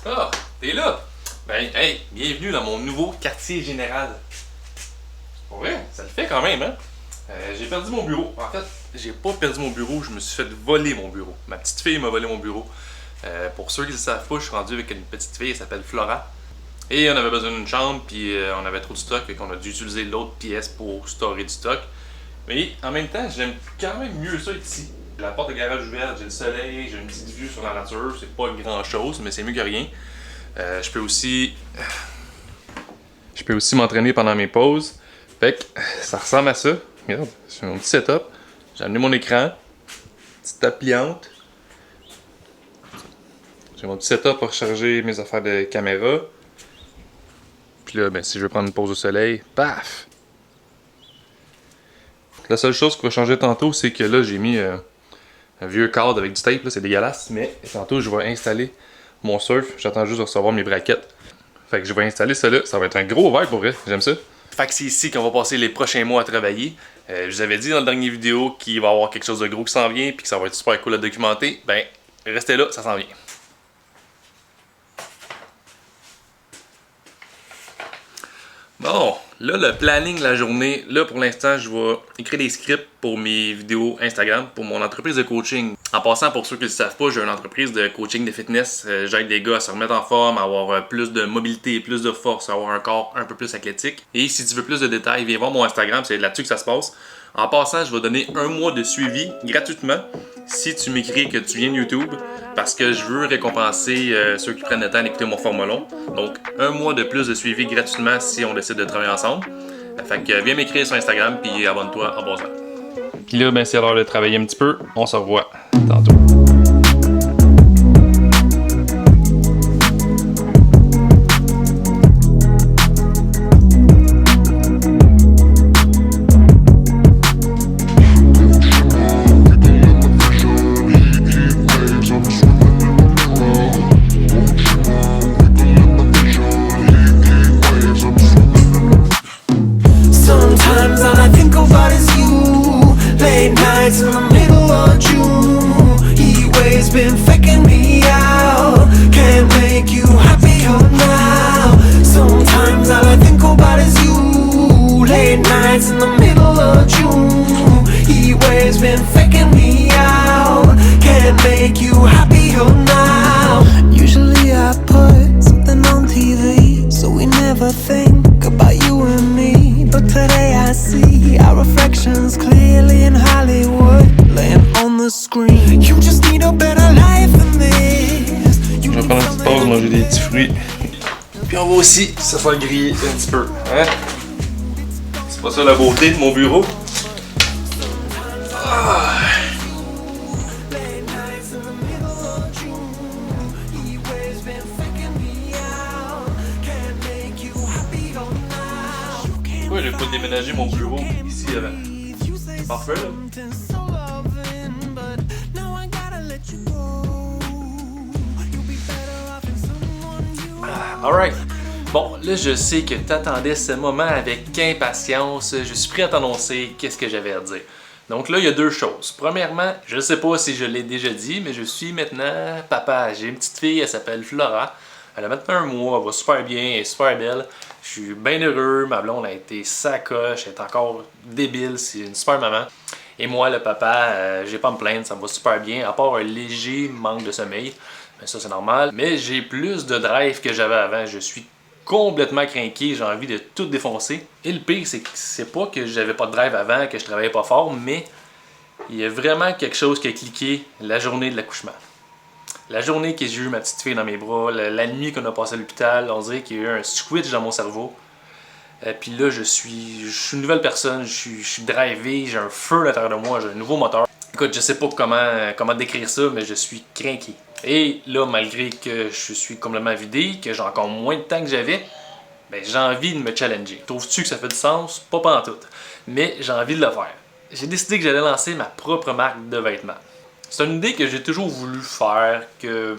Ah, t'es là? Ben, hey, bienvenue dans mon nouveau quartier général. Pour vrai, ça le fait quand même, hein? J'ai perdu mon bureau. En fait, j'ai pas perdu mon bureau, je me suis fait voler mon bureau. Ma petite fille m'a volé mon bureau. Pour ceux qui ne le savent pas, je suis rendu avec une petite fille, elle s'appelle Flora. Et on avait besoin d'une chambre, puis on avait trop de stock, fait qu'on a dû utiliser l'autre pièce pour stocker du stock. Mais en même temps, j'aime quand même mieux ça ici. La porte de garage ouverte, j'ai le soleil, j'ai une petite vue sur la nature, c'est pas grand chose, mais c'est mieux que rien. Je peux aussi m'entraîner pendant mes pauses. Fait que ça ressemble à ça. Regarde, c'est mon petit setup. J'ai amené mon écran, petite table pliante. J'ai mon petit setup pour recharger mes affaires de caméra. Puis là, ben, si je veux prendre une pause au soleil, paf! La seule chose qui va changer tantôt, c'est que là, j'ai mis un vieux cadre avec du tape, là, c'est dégueulasse. Mais tantôt, je vais installer mon surf. J'attends juste de recevoir mes braquettes. Fait que je vais installer ça là. Ça va être un gros verre pour vrai. J'aime ça. Fait que c'est ici qu'on va passer les prochains mois à travailler. Je vous avais dit dans la dernière vidéo qu'il va y avoir quelque chose de gros qui s'en vient puis que ça va être super cool à documenter. Ben, restez là, ça s'en vient. Bon, là, le planning de la journée, là, pour l'instant, je vais écrire des scripts pour mes vidéos Instagram, pour mon entreprise de coaching. En passant, pour ceux qui ne le savent pas, j'ai une entreprise de coaching de fitness. J'aide les gars à se remettre en forme, à avoir plus de mobilité, plus de force, à avoir un corps un peu plus athlétique. Et si tu veux plus de détails, viens voir mon Instagram, c'est là-dessus que ça se passe. En passant, je vais donner un mois de suivi gratuitement si tu m'écris que tu viens de YouTube, parce que je veux récompenser ceux qui prennent le temps d'écouter mon format long. Donc, un mois de plus de suivi gratuitement si on décide de travailler ensemble. Fait que viens m'écrire sur Instagram puis abonne-toi en bon temps. Puis là, ben, c'est l'heure de travailler un petit peu. On se revoit tantôt. Sometimes all I think about is you. Late nights in the middle of June. Heat waves been faking me out. Can't make you happier now. Sometimes all I think about is you. Late nights in the middle of June. Heat waves been faking me out. Can't make you happier now. Usually I put something on TV, so we never think about you and me. But today I see our reflections clearly in Hollywood, laying on the screen. You just need a better life than this. Je vais prendre une petite pause, manger des petits fruits. Puis on va aussi se faire griller un petit peu. Hein? C'est pas ça la beauté de mon bureau. Ah. Pourquoi j'ai pas déménagé mon bureau ici avant? C'est parfait là. Alright. Bon, là je sais que t'attendais ce moment avec impatience. Je suis prêt à t'annoncer qu'est-ce que j'avais à dire. Donc là, il y a deux choses. Premièrement, je sais pas si je l'ai déjà dit, mais je suis maintenant papa. J'ai une petite fille, elle s'appelle Flora. Elle a maintenant un mois, elle va super bien, elle est super belle. Je suis bien heureux, ma blonde a été sacoche, elle est encore débile, c'est une super maman. Et moi, le papa, j'ai pas à me plaindre, ça me va super bien, à part un léger manque de sommeil. Mais ça, c'est normal. Mais j'ai plus de drive que j'avais avant. Je suis complètement craqué, j'ai envie de tout défoncer. Et le pire, c'est que c'est pas que j'avais pas de drive avant, que je travaillais pas fort, mais il y a vraiment quelque chose qui a cliqué la journée de l'accouchement. La journée que j'ai eu ma petite fille dans mes bras, la nuit qu'on a passé à l'hôpital, on dirait qu'il y a eu un switch dans mon cerveau. Puis là, je suis une nouvelle personne, je suis drivé, j'ai un feu à l'intérieur de moi, j'ai un nouveau moteur. Écoute, je sais pas comment décrire ça, mais je suis craqué. Et là, malgré que je suis complètement vidé, que j'ai encore moins de temps que j'avais, ben, j'ai envie de me challenger. Trouves-tu que ça fait du sens? Pas pantoute. Mais j'ai envie de le faire. J'ai décidé que j'allais lancer ma propre marque de vêtements. C'est une idée que j'ai toujours voulu faire, que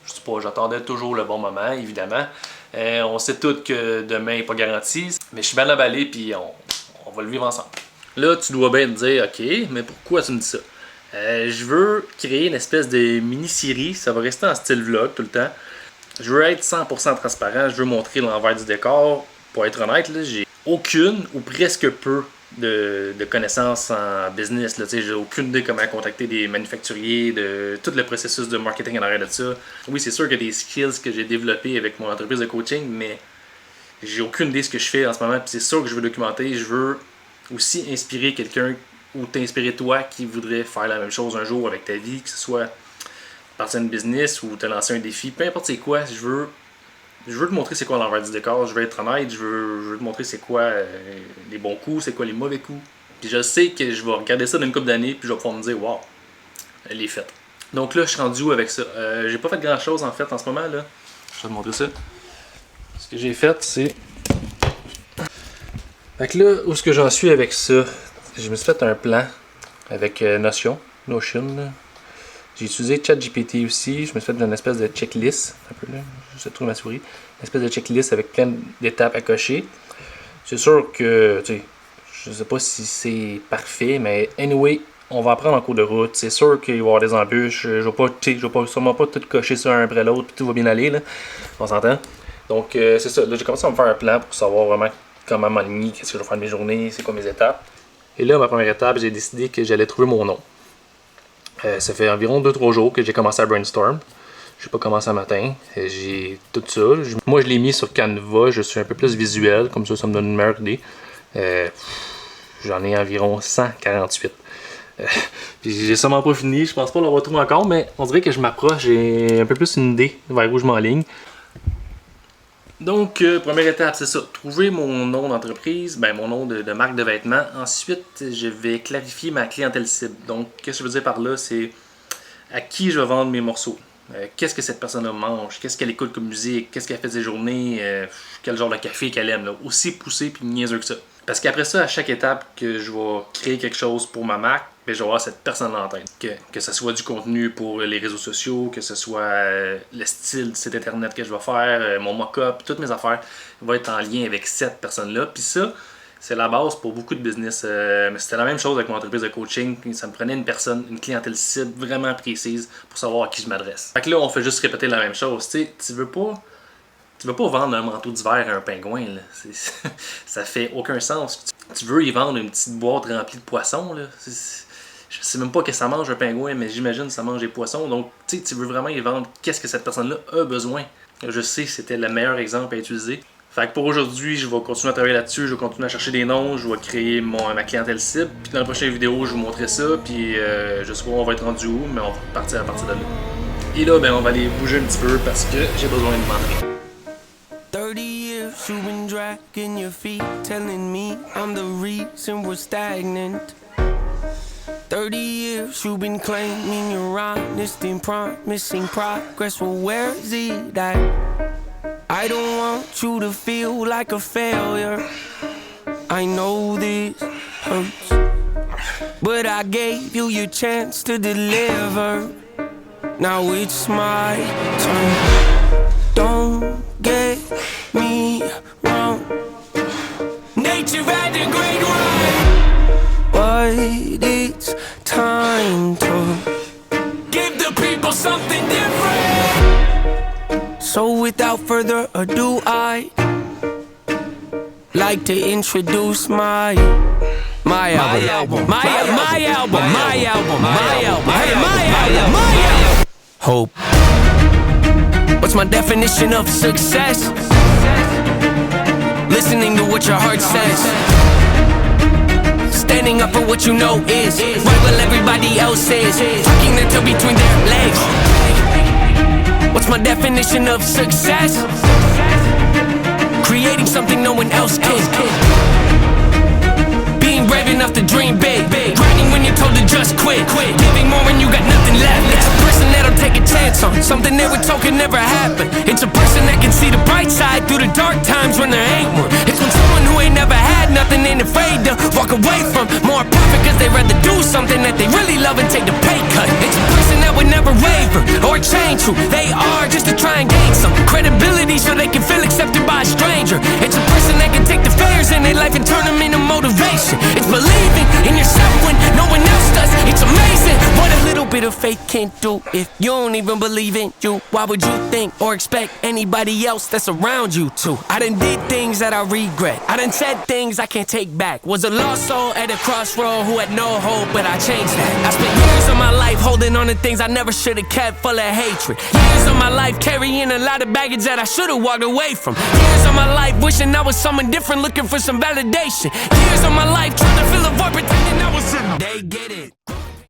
je sais pas, j'attendais toujours le bon moment, évidemment. On sait tous que demain n'est pas garanti, mais je suis bien emballé puis on va le vivre ensemble. Là, tu dois bien te dire, ok, mais pourquoi tu me dis ça? Je veux créer une espèce de mini-série, ça va rester en style vlog tout le temps. Je veux être 100% transparent, je veux montrer l'envers du décor. Pour être honnête, là, j'ai aucune ou presque peu de connaissances en business. Là, j'ai aucune idée comment contacter des manufacturiers, de tout le processus de marketing en arrière de ça. Oui, c'est sûr qu'il y a des skills que j'ai développés avec mon entreprise de coaching, mais j'ai aucune idée de ce que je fais en ce moment. Puis c'est sûr que je veux documenter. Je veux aussi inspirer quelqu'un ou t'inspirer toi qui voudrait faire la même chose un jour avec ta vie, que ce soit partir d'une business ou te lancer un défi, peu importe c'est quoi, je veux te montrer c'est quoi l'envers du décor, je veux être honnête, je veux te montrer c'est quoi les bons coups, c'est quoi les mauvais coups. Puis je sais que je vais regarder ça dans une couple d'années, puis je vais pouvoir me dire « Wow, elle est faite ». Donc là, je suis rendu où avec ça? J'ai pas fait grand chose en fait en ce moment là. Je vais te montrer ça. Ce que j'ai fait, c'est... Fait que là, où est-ce que j'en suis avec ça? Je me suis fait un plan avec Notion. Là. J'ai utilisé ChatGPT aussi. Je me suis fait une espèce de checklist. Un peu là, je trouve ma souris. Une espèce de checklist avec plein d'étapes à cocher. C'est sûr que, tu sais, je sais pas si c'est parfait, mais anyway, on va apprendre en cours de route. C'est sûr qu'il va y avoir des embûches. Je vais sûrement pas tout cocher ça un après l'autre, puis tout va bien aller, là. On s'entend? Donc, c'est ça. Là, j'ai commencé à me faire un plan pour savoir vraiment comment m'aligner, qu'est-ce que je vais faire de mes journées, c'est quoi mes étapes. Et là, ma première étape, j'ai décidé que j'allais trouver mon nom. Ça fait environ 2-3 jours que j'ai commencé à brainstorm. Je n'ai pas commencé un matin. J'ai tout ça. Moi, je l'ai mis sur Canva. Je suis un peu plus visuel. Comme ça me donne une meilleure idée. J'en ai environ 148. Puis j'ai sûrement pas fini. Je pense pas l'avoir trouvé encore, mais on dirait que je m'approche. J'ai un peu plus une idée vers où je m'enligne. Donc, première étape, c'est ça. Trouver mon nom d'entreprise, mon nom de marque de vêtements. Ensuite, je vais clarifier ma clientèle cible. Donc, qu'est-ce que je veux dire par là? C'est à qui je vais vendre mes morceaux. Qu'est-ce que cette personne-là mange? Qu'est-ce qu'elle écoute comme musique? Qu'est-ce qu'elle fait de ses journées? Quel genre de café qu'elle aime? Là. Aussi poussé puis niaiseux que ça. Parce qu'après ça, à chaque étape que je vais créer quelque chose pour ma marque, je vais avoir cette personne-là en tête. Que ce soit du contenu pour les réseaux sociaux, que ce soit le style du site internet que je vais faire, mon mock-up, toutes mes affaires vont être en lien avec cette personne-là. Puis ça, c'est la base pour beaucoup de business. C'était la même chose avec mon entreprise de coaching. Ça me prenait une personne, une clientèle cible vraiment précise pour savoir à qui je m'adresse. Fait que là, on fait juste répéter la même chose. Tu veux pas vendre un manteau d'hiver à un pingouin. Là. Ça fait aucun sens. Tu veux y vendre une petite boîte remplie de poissons. Là. Je sais même pas que ça mange un pingouin, mais j'imagine que ça mange des poissons. Donc, tu veux vraiment y vendre qu'est-ce que cette personne-là a besoin. Je sais que c'était le meilleur exemple à utiliser. Fait que pour aujourd'hui, je vais continuer à travailler là-dessus. Je vais continuer à chercher des noms. Je vais créer ma clientèle cible. Puis dans la prochaine vidéo, je vais vous montrer ça. Puis je sais pas où on va être rendu où, mais on va partir à partir de là. Et là, on va aller bouger un petit peu parce que j'ai besoin de m'entraîner. 30 years you've been dragging your feet, telling me I'm the reason we're stagnant. 30 years you've been claiming you're honest and promising progress. Well, where is it at? I don't want you to feel like a failure. I know this hurts, but I gave you your chance to deliver. Now it's my turn. Don't get me wrong. Nature had a great run, but it's time to give the people something different. So without further ado, I like to introduce my album. Hope. What's my definition of success? Listening to what your heart says. Standing up for what you know is right while everybody else is tucking their tail between their legs. What's my definition of success? Creating something no one else can. Being brave enough to dream big. Grinding when you're told to just quit. Giving more when you got nothing left. It's a person that'll take a chance on something they were told could never happen. It's a person that can see the bright side through the dark times when there ain't one. It's when someone who ain't never had nothing ain't afraid to walk away from more profit cause they rather do something that they really love and take the pay cut. It's a person that would never waver or change who they are just to try and gain some credibility so they can feel accepted by a stranger. danger. It's a person that can take the fears in their life and turn them into motivation. It's believing in yourself when no one else does. It's amazing what a little bit of faith can do. If you don't even believe in you, why would you think or expect anybody else that's around you to? I done did things that I regret. I done said things I can't take back. Was a lost soul at a crossroad who had no hope, but I changed that. I spent years of my life holding on to things I never should have kept, full of hatred. Years of my life carrying a lot of baggage that I should have walked away from. Years of my life wishing I was someone different, looking for some validation. Years of my life trying to fill a void, pretending I was in. They get it.